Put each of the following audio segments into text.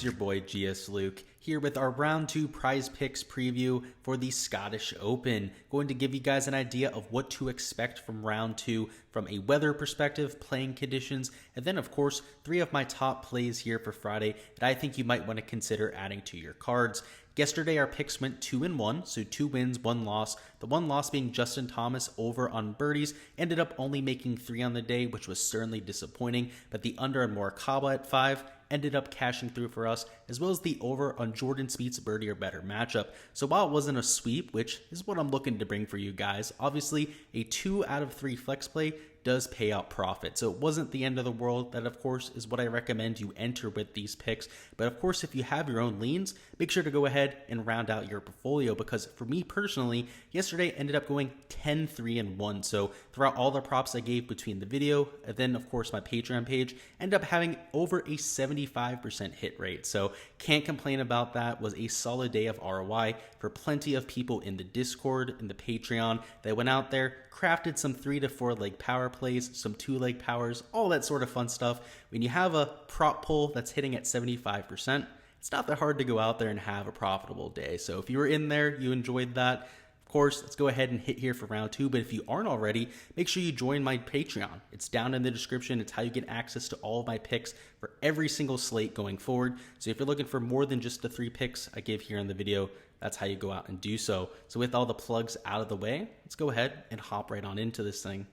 It's your boy Gsluke here with our round 2 prize picks preview for the Scottish Open. Going to give you guys an idea of what to expect from round 2 from a weather perspective, playing conditions, and then of course 3 of my top plays here for Friday that I think you might want to consider adding to your cards. Yesterday, our picks went 2-1, so 2 wins, 1 loss. The 1 loss being Justin Thomas over on birdies, ended up only making 3 on the day, which was certainly disappointing. But the under on Morikawa at 5 ended up cashing through for us, as well as the over on Jordan Spieth's birdie or better matchup. So while it wasn't a sweep, which is what I'm looking to bring for you guys, obviously a 2 out of 3 flex play does pay out profit. So it wasn't the end of the world. That, of course, is what I recommend you enter with these picks. But of course, if you have your own leans, make sure to go ahead and round out your portfolio, because for me personally, yesterday ended up going 10-3-1. So throughout all the props I gave between the video and then, of course, my Patreon page, ended up having over a 75% hit rate. So can't complain about that. Was a solid day of ROI for plenty of people in the Discord, in the Patreon, that went out there, crafted some 3 to 4 leg power plays, some 2-leg powers, all that sort of fun stuff. When you have a prop pull that's hitting at 75%, it's not that hard to go out there and have a profitable day. So if you were in there, you enjoyed that, of course, let's go ahead and hit here for round 2. But if you aren't already, make sure you join my Patreon. It's down in the description. It's how you get access to all of my picks for every single slate going forward. So if you're looking for more than just the 3 picks I give here in the video, that's how you go out and do so. So with all the plugs out of the way, let's go ahead and hop right on into this thing.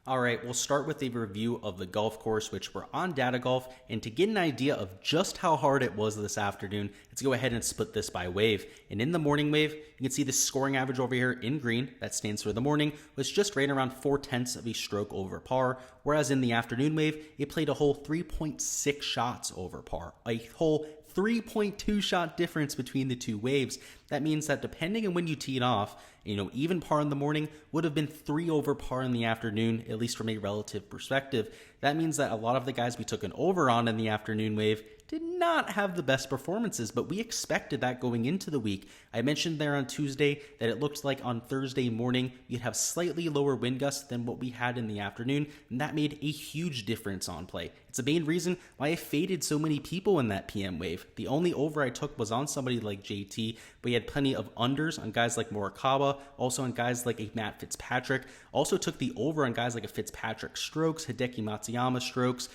All right, we'll start with a review of the golf course, which we're on Data Golf. And to get an idea of just how hard it was this afternoon, let's go ahead and split this by wave. And in the morning wave, you can see the scoring average over here in green, that stands for the morning, was just right around 0.4 of a stroke over par. Whereas in the afternoon wave, it played a whole 3.6 shots over par, a whole 3.2 shot difference between the 2 waves. That means that depending on when you teed off, even par in the morning would have been 3 over par in the afternoon, at least from a relative perspective. That means that a lot of the guys we took an over on in the afternoon wave did not have the best performances, but we expected that going into the week. I mentioned there on Tuesday that it looks like on Thursday morning you'd have slightly lower wind gusts than what we had in the afternoon, and that made a huge difference on play. It's the main reason why I faded so many people in that PM wave. The only over I took was on somebody like JT, but he had plenty of unders on guys like Morikawa, also on guys like a Matt Fitzpatrick. Also took the over on guys like a Fitzpatrick strokes, Hideki Matsuyama strokes,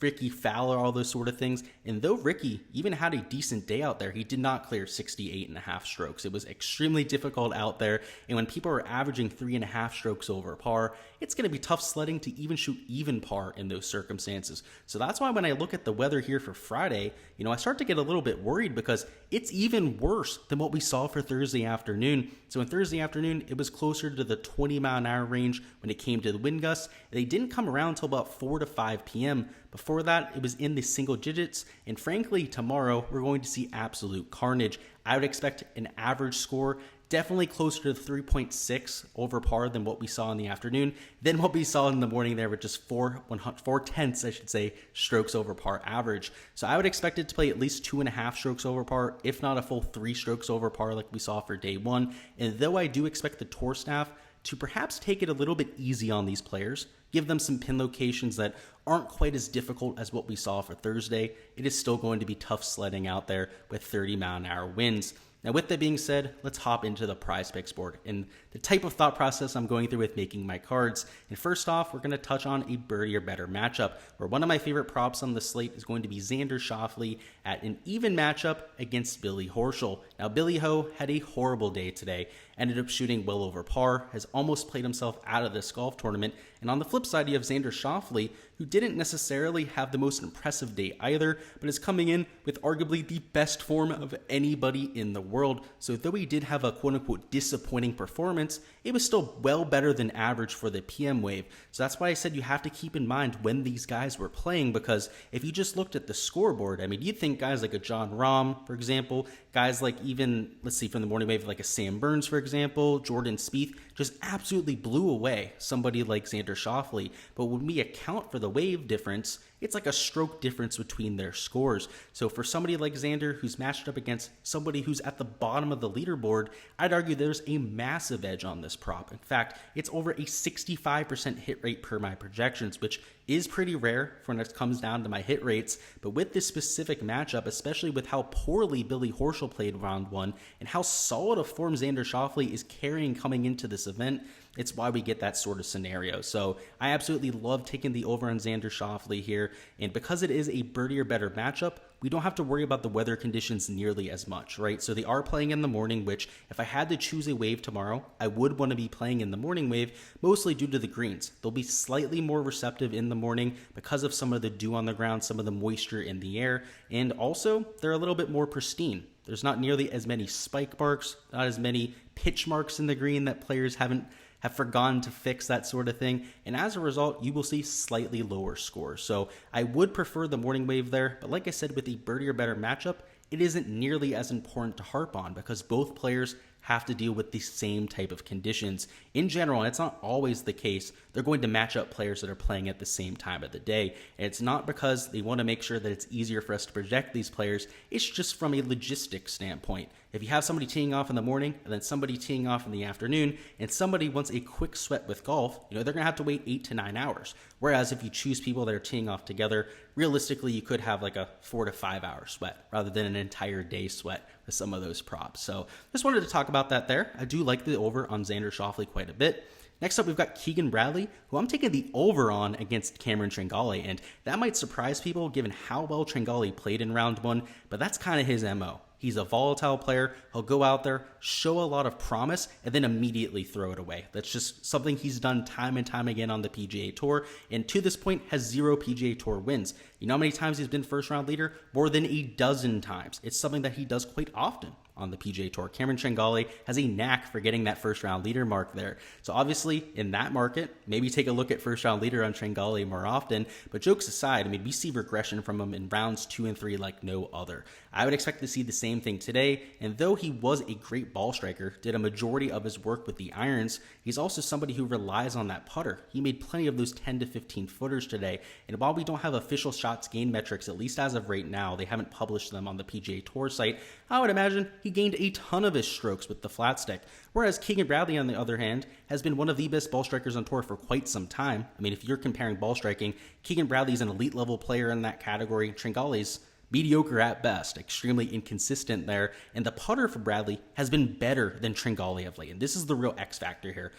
Ricky Fowler, all those sort of things. And though Ricky even had a decent day out there, he did not clear 68.5 strokes. It was extremely difficult out there. And when people are averaging 3.5 strokes over par, it's going to be tough sledding to even shoot even par in those circumstances. So that's why when I look at the weather here for Friday, I start to get a little bit worried, because it's even worse than what we saw for Thursday afternoon. So on Thursday afternoon, it was closer to the 20-mile-an-hour range when it came to the wind gusts. They didn't come around until about 4 to 5 p.m. Before that, it was in the single digits. And frankly, tomorrow, we're going to see absolute carnage. I would expect an average score definitely closer to 3.6 over par than what we saw in the afternoon, than what we saw in the morning there with just 4/10, I should say, strokes over par average. So I would expect it to play at least 2.5 strokes over par, if not a full 3 strokes over par like we saw for day 1. And though I do expect the tour staff to perhaps take it a little bit easy on these players, give them some pin locations that aren't quite as difficult as what we saw for Thursday, it is still going to be tough sledding out there with 30-mile-an-hour winds. Now, with that being said, let's hop into the prize picks board and the type of thought process I'm going through with making my cards. And first off, we're going to touch on a birdie or better matchup, where one of my favorite props on the slate is going to be Xander Schauffele at an even matchup against Billy Horschel. Now, Billy Ho had a horrible day today, ended up shooting well over par, has almost played himself out of this golf tournament. And on the flip side, you have Xander Schauffele, who didn't necessarily have the most impressive day either, but is coming in with arguably the best form of anybody in the world. So though he did have a quote-unquote disappointing performance, it was still well better than average for the PM wave. So that's why I said you have to keep in mind when these guys were playing, because if you just looked at the scoreboard, you'd think guys like a John Rahm, for example, guys like even, let's see, from the morning wave, like a Sam Burns, for example, Jordan Spieth, just absolutely blew away somebody like Xander Schauffele. But when we account for the wave difference, it's like a stroke difference between their scores. So for somebody like Xander, who's matched up against somebody who's at the bottom of the leaderboard, I'd argue there's a massive edge on this prop. In fact, it's over a 65% hit rate per my projections, which is pretty rare when it comes down to my hit rates. But with this specific matchup, especially with how poorly Billy Horschel played round one and how solid a form Xander Schauffele is carrying coming into this event, it's why we get that sort of scenario. So I absolutely love taking the over on Xander Schauffele here. And because it is a birdie or better matchup, we don't have to worry about the weather conditions nearly as much, right? So they are playing in the morning, which if I had to choose a wave tomorrow, I would want to be playing in the morning wave, mostly due to the greens. They'll be slightly more receptive in the morning because of some of the dew on the ground, some of the moisture in the air, and also they're a little bit more pristine. There's not nearly as many spike marks, not as many pitch marks in the green that players have forgotten to fix, that sort of thing. And as a result, you will see slightly lower scores. So I would prefer the morning wave there. But like I said, with the birdie or better matchup, it isn't nearly as important to harp on because both players have to deal with the same type of conditions. In general, and it's not always the case, they're going to match up players that are playing at the same time of the day. And it's not because they want to make sure that it's easier for us to project these players. It's just from a logistics standpoint. If you have somebody teeing off in the morning and then somebody teeing off in the afternoon and somebody wants a quick sweat with golf, they're going to have to wait 8 to 9 hours. Whereas if you choose people that are teeing off together, realistically, you could have like a 4 to 5 hour sweat rather than an entire day sweat with some of those props. So just wanted to talk about that there. I do like the over on Xander Schauffele quite a bit. Next up, we've got Keegan Bradley, who I'm taking the over on against Cameron Tringale, and that might surprise people given how well Tringale played in round one, but that's kind of his MO. He's a volatile player. He'll go out there, show a lot of promise, and then immediately throw it away. That's just something he's done time and time again on the PGA Tour, and to this point has 0 PGA Tour wins. You know how many times he's been first-round leader? More than a dozen times. It's something that he does quite often on the PGA Tour. Cameron Tringale has a knack for getting that first-round leader mark there. So obviously, in that market, maybe take a look at first-round leader on Tringale more often. But jokes aside, we see regression from him in rounds 2 and 3 like no other. I would expect to see the same thing today, and though he was a great ball striker, did a majority of his work with the irons, he's also somebody who relies on that putter. He made plenty of those 10 to 15 footers today, and while we don't have official shots gained metrics, at least as of right now, they haven't published them on the PGA Tour site, I would imagine he gained a ton of his strokes with the flat stick. Whereas Keegan Bradley, on the other hand, has been one of the best ball strikers on tour for quite some time. If you're comparing ball striking, Keegan Bradley's an elite level player in that category. Tringale's mediocre at best, extremely inconsistent there. And the putter for Bradley has been better than Tringale of late. And this is the real X factor here.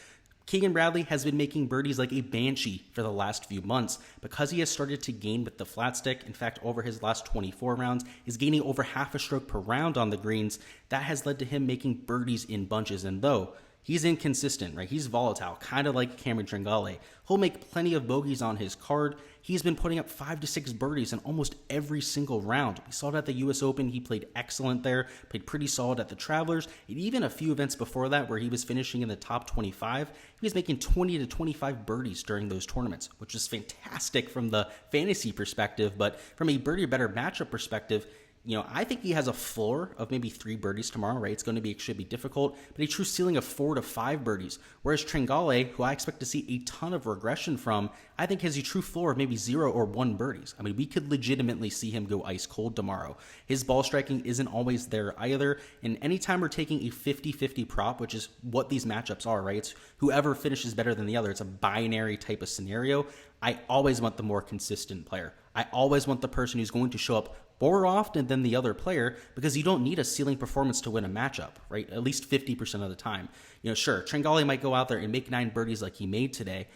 Keegan Bradley has been making birdies like a banshee for the last few months because he has started to gain with the flat stick. In fact, over his last 24 rounds, is gaining over half a stroke per round on the greens. That has led to him making birdies in bunches. And though he's inconsistent, right? He's volatile, kind of like Cameron Tringale. He'll make plenty of bogeys on his card. He's been putting up 5 to 6 birdies in almost every single round. We saw it at the U.S. Open. He played excellent there, played pretty solid at the Travelers, and even a few events before that where he was finishing in the top 25. He was making 20 to 25 birdies during those tournaments, which is fantastic from the fantasy perspective, but from a birdie better matchup perspective, I think he has a floor of maybe 3 birdies tomorrow, right? It's going to be extremely difficult, but a true ceiling of 4 to 5 birdies. Whereas Tringale, who I expect to see a ton of regression from, I think has a true floor of maybe 0 or 1 birdies. We could legitimately see him go ice cold tomorrow. His ball striking isn't always there either, and anytime we're taking a 50-50 prop, which is what these matchups are, right? It's whoever finishes better than the other. It's a binary type of scenario. I always want the more consistent player. I always want the person who's going to show up more often than the other player because you don't need a ceiling performance to win a matchup, right? At least 50% of the time. Sure, Tringale might go out there and make 9 birdies like he made today.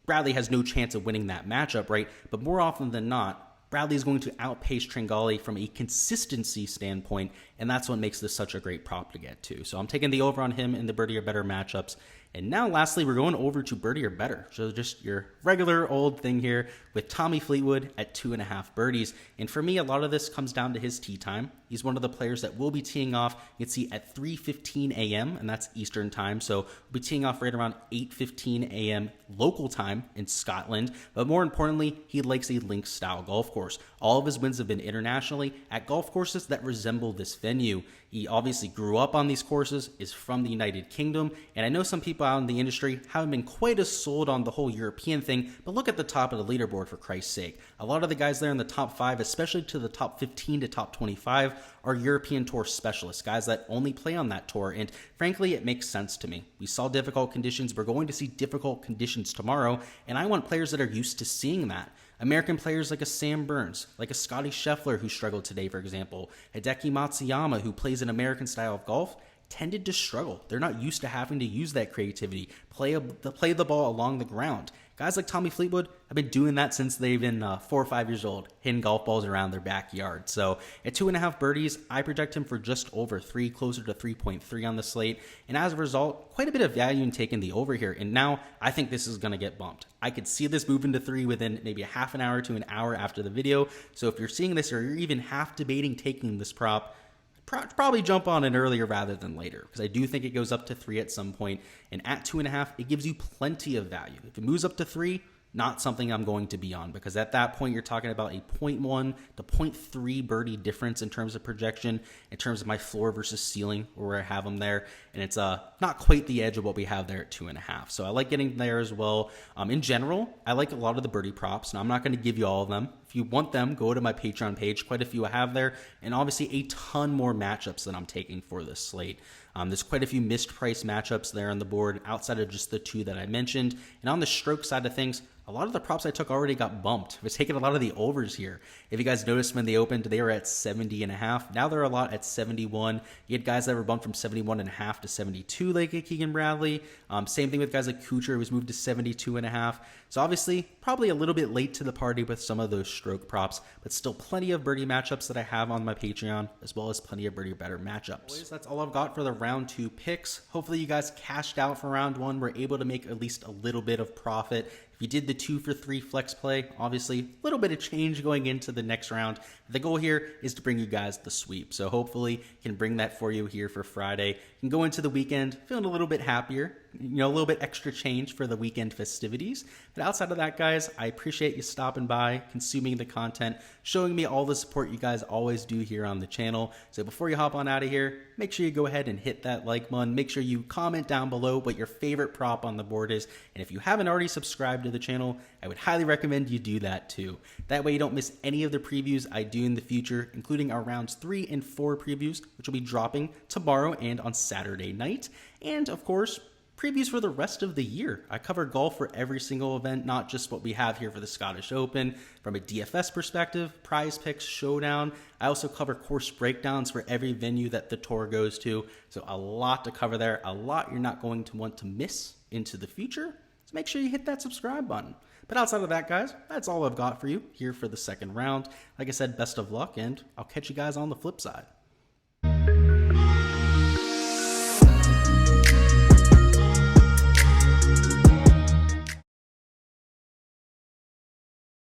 Bradley has no chance of winning that matchup, right? But more often than not, Bradley is going to outpace Tringale from a consistency standpoint, and that's what makes this such a great prop to get to. So I'm taking the over on him in the birdie or better matchups. And now, lastly, we're going over to birdie or better. So just your regular old thing here with Tommy Fleetwood at 2.5 birdies. And for me, a lot of this comes down to his tee time. He's one of the players that will be teeing off, you can see, at 3:15 a.m., and that's Eastern time. So we'll be teeing off right around 8:15 a.m. local time in Scotland. But more importantly, he likes a links-style golf course. All of his wins have been internationally at golf courses that resemble this venue. He obviously grew up on these courses, is from the United Kingdom, and I know some people out in the industry haven't been quite as sold on the whole European thing, but look at the top of the leaderboard for Christ's sake. A lot of the guys there in the top 5, especially to the top 15 to top 25, are European Tour specialists, guys that only play on that tour, and frankly, it makes sense to me. We saw difficult conditions, we're going to see difficult conditions tomorrow, and I want players that are used to seeing that. American players like a Sam Burns, like a Scotty Scheffler who struggled today, for example, Hideki Matsuyama who plays an American style of golf, tended to struggle. They're not used to having to use that creativity, play the ball along the ground. Guys like Tommy Fleetwood have been doing that since they've been 4 or 5 years old, hitting golf balls around their backyard. So at 2.5 birdies, I project him for just over 3, closer to 3.3 on the slate. And as a result, quite a bit of value in taking the over here. And now I think this is going to get bumped. I could see this moving to 3 within maybe a half an hour to an hour after the video. So if you're seeing this or you're even half debating taking this prop, probably jump on it earlier rather than later, because I do think it goes up to 3 at some point, and at 2.5 it gives you plenty of value. If it moves up to 3, not something I'm going to be on, because at that point you're talking about a 0.1 to 0.3 birdie difference in terms of projection, in terms of my floor versus ceiling where I have them there, and it's not quite the edge of what we have there at 2.5. So I like getting there as well. In general, I like a lot of the birdie props. Now I'm not going to give you all of them. If you want them, go to my Patreon page. Quite a few I have there, and obviously a ton more matchups that I'm taking for this slate. There's quite a few missed price matchups there on the board outside of just the 2 that I mentioned. And on the stroke side of things, a lot of the props I took already got bumped. I was taking a lot of the overs here. If you guys noticed when they opened, they were at 70.5. Now they're a lot at 71. You had guys that were bumped from 71.5 to 72, like a Keegan Bradley. Same thing with guys like Kuchar, who was moved to 72.5. So obviously, probably a little bit late to the party with some of those stroke props, but still plenty of birdie matchups that I have on my Patreon, as well as plenty of birdie better matchups. Boys, that's all I've got for the round 2 picks. Hopefully you guys cashed out for round 1. We're able to make at least a little bit of profit. If you did the 2 for 3 flex play, obviously a little bit of change going into the next round. The goal here is to bring you guys the sweep. So hopefully can bring that for you here for Friday. You can go into the weekend feeling a little bit happier, a little bit extra change for the weekend festivities. But outside of that, guys, I appreciate you stopping by, consuming the content, showing me all the support you guys always do here on the channel. So before you hop on out of here, make sure you go ahead and hit that like button. Make sure you comment down below what your favorite prop on the board is. And if you haven't already subscribed to the channel, I would highly recommend you do that too. That way you don't miss any of the previews I do in the future, including our rounds 3 and 4 previews, which will be dropping tomorrow and on Saturday night. And of course, previews for the rest of the year. I cover golf for every single event, not just what we have here for the Scottish Open. From a DFS perspective, prize picks, showdown. I also cover course breakdowns for every venue that the tour goes to. So a lot to cover there, a lot you're not going to want to miss into the future. So make sure you hit that subscribe button. But outside of that, guys, that's all I've got for you here for the second round. Like I said, best of luck, and I'll catch you guys on the flip side.